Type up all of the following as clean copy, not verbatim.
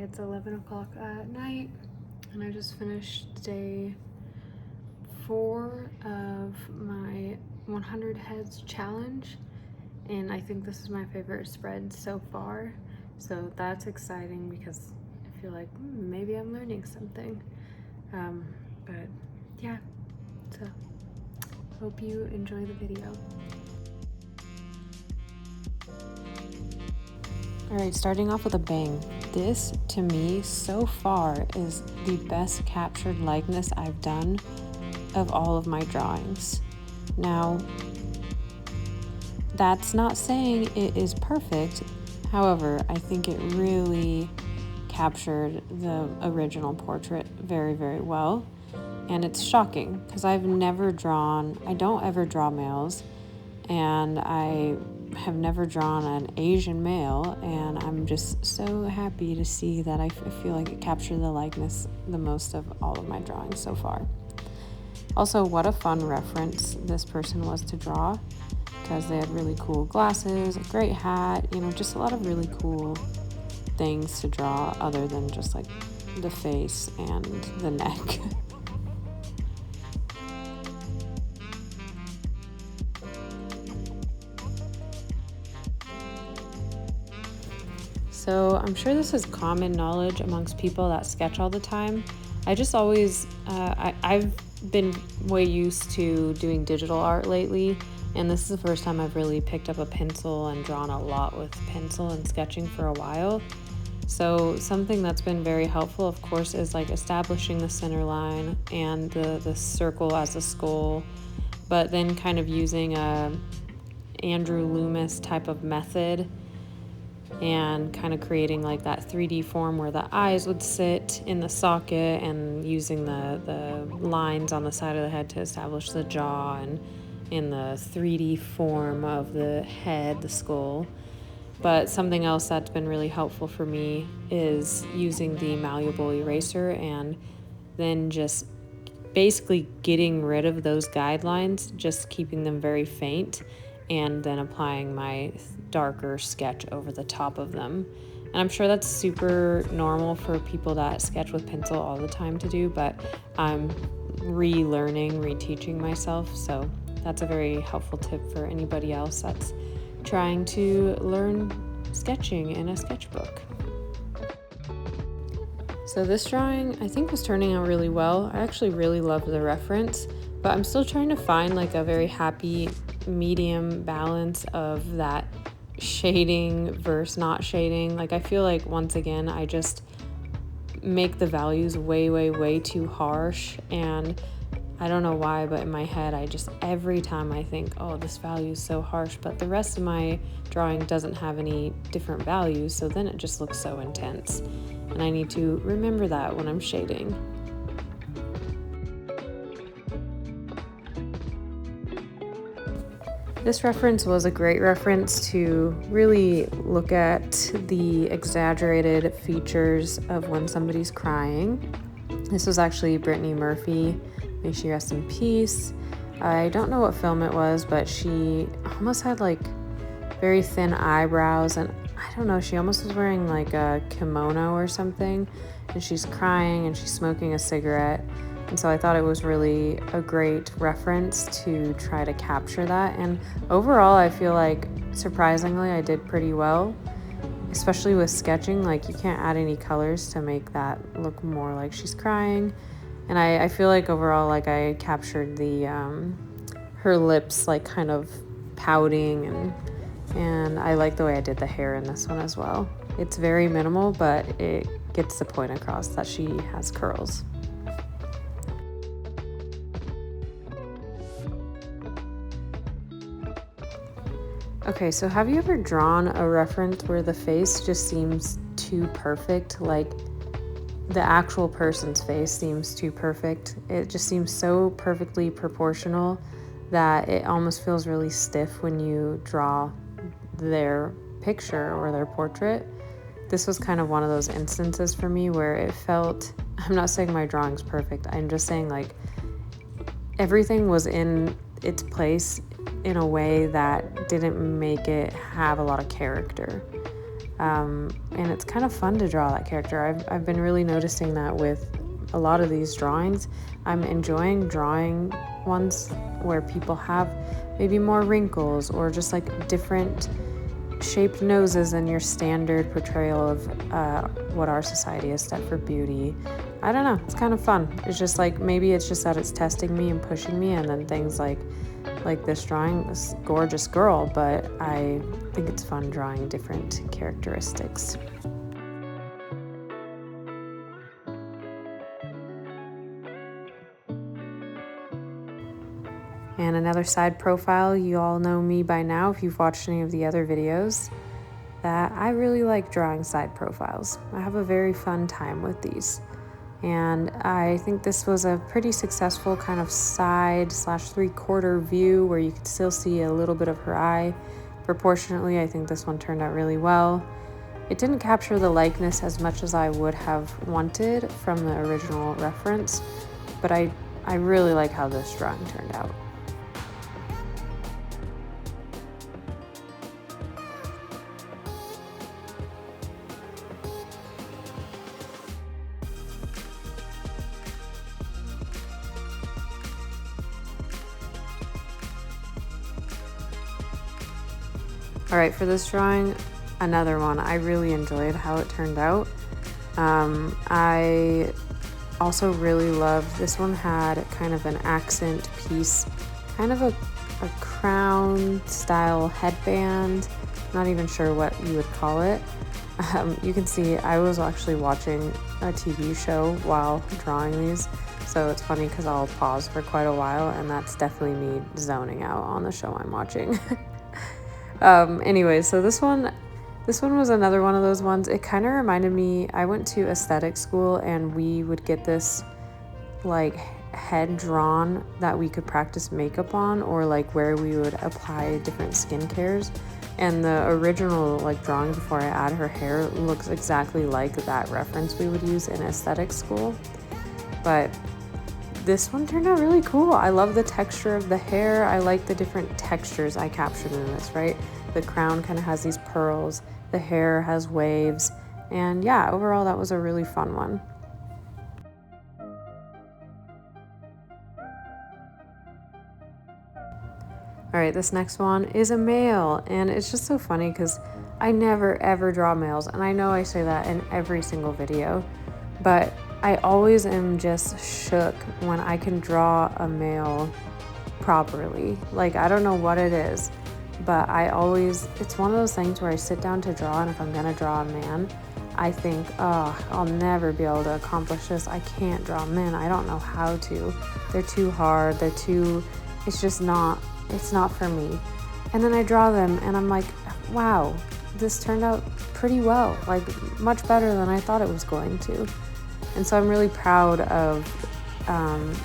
it's 11 o'clock at night and I just finished day 4 of my 100 heads challenge, and I think this is my favorite spread so far, so that's exciting because I feel like maybe I'm learning something. But yeah, so hope you enjoy the video. All right, starting off with a bang. This, to me, so far is the best captured likeness I've done of all of my drawings. Now, that's not saying it is perfect. However, I think it really captured the original portrait very, very well. And it's shocking because I don't ever draw males, and I have never drawn an Asian male, and I'm just so happy to see that I feel like it captured the likeness the most of all of my drawings so far. Also, what a fun reference this person was to draw, because they had really cool glasses, a great hat, just a lot of really cool things to draw other than just like the face and the neck. So I'm sure this is common knowledge amongst people that sketch all the time. I just always, I've been way used to doing digital art lately, and this is the first time I've really picked up a pencil and drawn a lot with pencil and sketching for a while. So something that's been very helpful, of course, is like establishing the center line and the circle as a skull, but then kind of using a Andrew Loomis type of method and kind of creating like that 3D form where the eyes would sit in the socket, and using the lines on the side of the head to establish the jaw, and in the 3D form of the head, the skull. But something else that's been really helpful for me is using the malleable eraser and then just basically getting rid of those guidelines, just keeping them very faint, and then applying my darker sketch over the top of them. And I'm sure that's super normal for people that sketch with pencil all the time to do, but I'm reteaching myself, so that's a very helpful tip for anybody else that's trying to learn sketching in a sketchbook. So this drawing, I think, was turning out really well. I actually really love the reference, but I'm still trying to find like a very happy medium balance of that shading versus not shading. Like, I feel like once again I just make the values way too harsh, and I don't know why, but in my head I just, every time I think, oh, this value is so harsh, but the rest of my drawing doesn't have any different values, so then it just looks so intense, and I need to remember that when I'm shading. This reference was a great reference to really look at the exaggerated features of when somebody's crying. This was actually Brittany Murphy, may she rest in peace. I don't know what film it was, but she almost had like very thin eyebrows, and I don't know, she almost was wearing like a kimono or something, and she's crying and she's smoking a cigarette. And so I thought it was really a great reference to try to capture that. And overall, I feel like, surprisingly, I did pretty well, especially with sketching. Like, you can't add any colors to make that look more like she's crying. And I feel like overall, like, I captured the her lips like kind of pouting, and I like the way I did the hair in this one as well. It's very minimal, but it gets the point across that she has curls. Okay, so have you ever drawn a reference where the face just seems too perfect? Like, the actual person's face seems too perfect. It just seems so perfectly proportional that it almost feels really stiff when you draw their picture or their portrait. This was kind of one of those instances for me where it felt, I'm not saying my drawing's perfect, I'm just saying like everything was in its place in a way that didn't make it have a lot of character. And it's kind of fun to draw that character. I've been really noticing that with a lot of these drawings. I'm enjoying drawing ones where people have maybe more wrinkles or just like different shaped noses than your standard portrayal of what our society has set for beauty. I don't know, it's kind of fun. It's just like, maybe it's just that it's testing me and pushing me, and then things like this drawing, this gorgeous girl, but I think it's fun drawing different characteristics. And another side profile, you all know me by now if you've watched any of the other videos, that I really like drawing side profiles. I have a very fun time with these. And I think this was a pretty successful kind of side / three-quarter view where you could still see a little bit of her eye. Proportionately, I think this one turned out really well. It didn't capture the likeness as much as I would have wanted from the original reference, but I really like how this drawing turned out. All right, for this drawing, another one. I really enjoyed how it turned out. I also really loved, this one had kind of an accent piece, kind of a crown style headband. Not even sure what you would call it. You can see I was actually watching a TV show while drawing these. So it's funny because I'll pause for quite a while, and that's definitely me zoning out on the show I'm watching. Anyway, so this one was another one of those ones. It kind of reminded me, I went to aesthetic school and we would get this like head drawn that we could practice makeup on, or like where we would apply different skincares. And the original like drawing before I add her hair looks exactly like that reference we would use in aesthetic school. But this one turned out really cool. I love the texture of the hair. I like the different textures I captured in this, right? The crown kind of has these pearls, the hair has waves, and yeah, overall that was a really fun one. All right, this next one is a male, and it's just so funny because I never ever draw males, and I know I say that in every single video, but I always am just shook when I can draw a male properly. Like, I don't know what it is, but it's one of those things where I sit down to draw, and if I'm gonna draw a man, I think, oh, I'll never be able to accomplish this. I can't draw men. I don't know how to. They're too hard. It's not for me. And then I draw them, and I'm like, wow, this turned out pretty well, like much better than I thought it was going to. And so I'm really proud of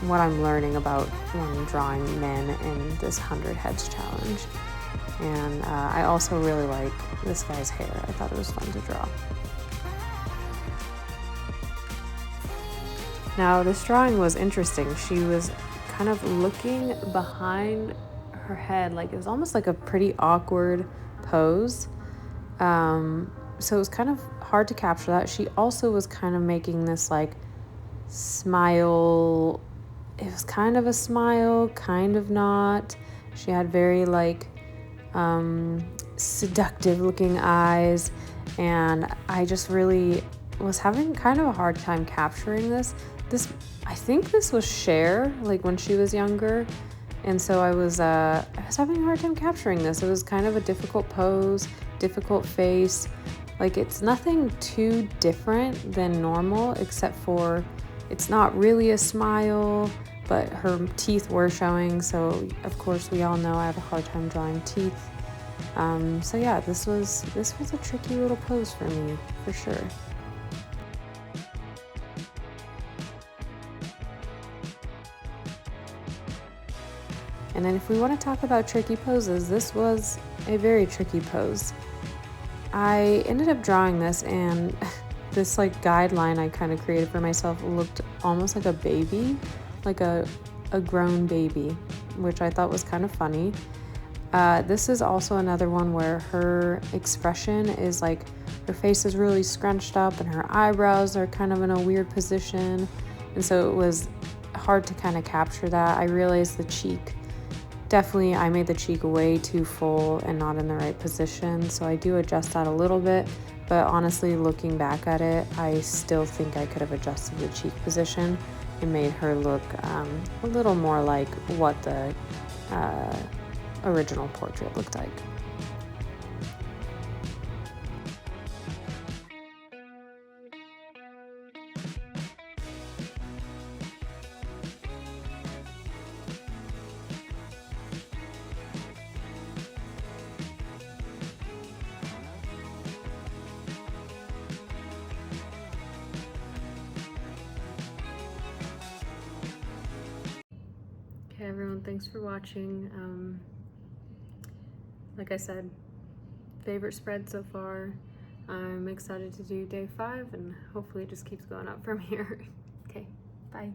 what I'm learning about when drawing men in this 100 Heads challenge. And I also really like this guy's hair. I thought it was fun to draw. Now, this drawing was interesting. She was kind of looking behind her head, like it was almost like a pretty awkward pose. So it was kind of hard to capture that. She also was kind of making this like smile. It was kind of a smile, kind of not. She had very like seductive looking eyes, and I just really was having kind of a hard time capturing this. I think this was Cher, like when she was younger, and so I was having a hard time capturing this. It was kind of a difficult pose, difficult face. Like, it's nothing too different than normal, except for it's not really a smile, but her teeth were showing. So of course we all know I have a hard time drawing teeth. So yeah, this was a tricky little pose for me, for sure. And then if we want to talk about tricky poses, this was a very tricky pose. I ended up drawing this, and this like guideline I kind of created for myself looked almost like a baby, like a grown baby, which I thought was kind of funny. This is also another one where her expression is like her face is really scrunched up and her eyebrows are kind of in a weird position. And so it was hard to kind of capture that. I realized the cheek, definitely I made the cheek way too full and not in the right position. So I do adjust that a little bit, but honestly, looking back at it, I still think I could have adjusted the cheek position and made her look a little more like what the original portrait looked like. Okay, everyone, thanks for watching. Like I said, favorite spread so far. I'm excited to do day 5 and hopefully it just keeps going up from here. Okay, bye.